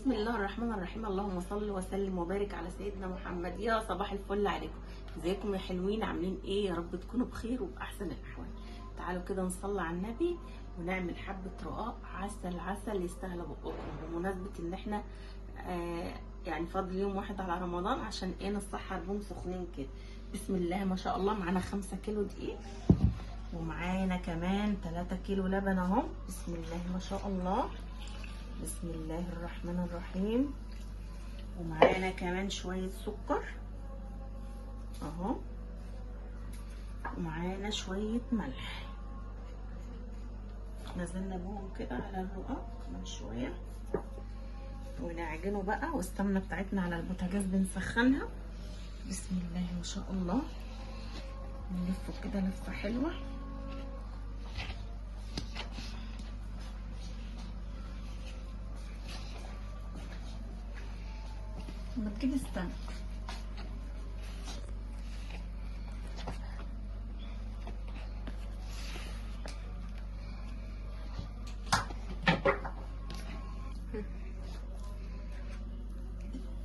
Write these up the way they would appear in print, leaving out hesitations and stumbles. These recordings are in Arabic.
بسم الله الرحمن الرحيم. اللهم صل وسلم وبارك على سيدنا محمد. يا صباح الفل عليكم، ازيكم يا حلوين؟ عاملين ايه؟ يا رب تكونوا بخير وباحسن الاحوال. تعالوا كده نصلي على النبي ونعمل حبه رقاق عسل عسل يستاهل بقكم، بمناسبه ان احنا يعني فاضل يوم واحد على رمضان، عشان ايه؟ نصحى بهم سخنين كده. بسم الله ما شاء الله. معانا 5 كيلو دقيق، ومعانا كمان 3 كيلو لبن اهو. بسم الله ما شاء الله، بسم الله الرحمن الرحيم. ومعانا كمان شوية سكر اهو، ومعانا شوية ملح. نزلنا بهم كده على الرقاق من شوية ونعجنه بقى، والسمنة بتاعتنا على البوتاجاز بنسخنها. بسم الله ما شاء الله. نلفه كده لفة حلوة. ما تجيب السمك.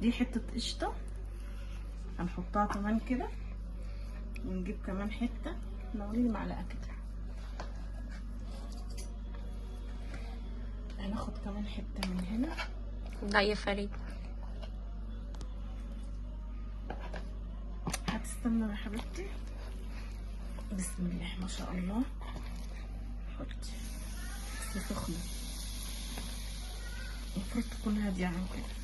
دي حتة قشطة هنحطها كمان كده، ونجيب كمان حتة. نوريلي معلقة كده. هناخد كمان حتة من هنا. لا يا فريد، هتستنى يا حبيبتي. بسم الله ما شاء الله. حطي بس سخنة، المفروض تكون هادية عن كده.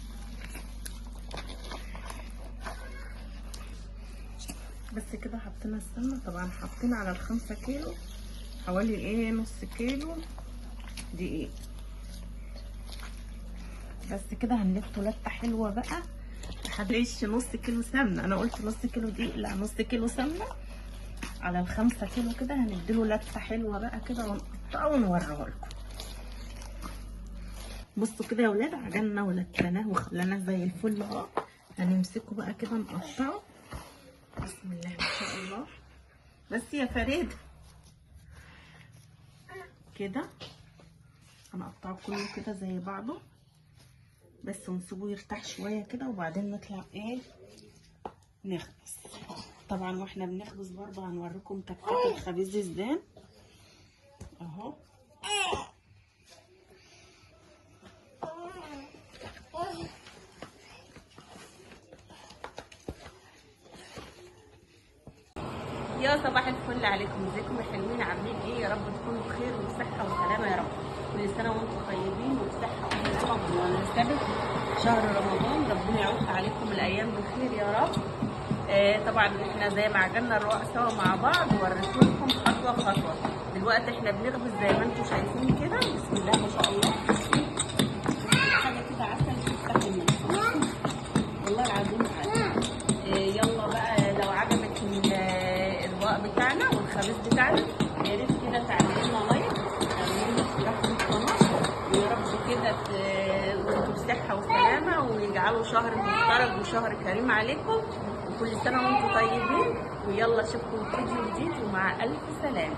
بس كده حطينا السمنة. طبعا حطينا على ال5 كيلو حوالي نص كيلو دقيق. بس كده هنلفه لفة حلوة بقى لحد نص كيلو سمنة. انا قلت نص كيلو دقيق، لا نص كيلو سمنة على ال5 كيلو كده. هنديله لفة حلوة بقى كده ونقطعه ونوريه لكم. بصوا كده يا ولاد، عجننا ولفناه وخليناه زي الفل اهو. هنمسكه بقى كده نقطعه. بسم الله ما شاء الله. بس يا فريد كده هنقطعه كله كده زي بعضه بس، ونسيبه يرتاح شويه كده، وبعدين نطلع نخبز. طبعا واحنا بنخبز برضه هنوريكم تكات الخبيز ازاي اهو. يا صباح الفل عليكم، ازيكم يا حلوين؟ عاملين ايه؟ يا رب تكونوا بخير وبصحه وسلامه يا رب. كل سنه وانتم طيبين وبصحه وسلامه بمناسبه شهر رمضان. ربنا يعود عليكم الايام بخير يا رب. طبعا احنا زي ما عجلنا الرقاق سوا مع بعض ووريت لكم خطوه خطوه. دلوقتي احنا بنخبز زي ما انتم شايفين كده. بسم الله ما شاء الله. حاجه كده عسل تفتح النفس والله العظيم عسل. يلا بقى، لو عجبك الرقاق بتاعنا والخبيز بتاعنا يا ريت كده تعملوا لنا لايك، تعملوا لنا اشتراك في القناه، ويا رب كده وانتم بصحه وسلامه، ويجعلوا شهر مفترج وشهر كريم عليكم، وكل سنه وانتم طيبين. ويلا اشوفكم في فيديو جديد ومع الف سلامه.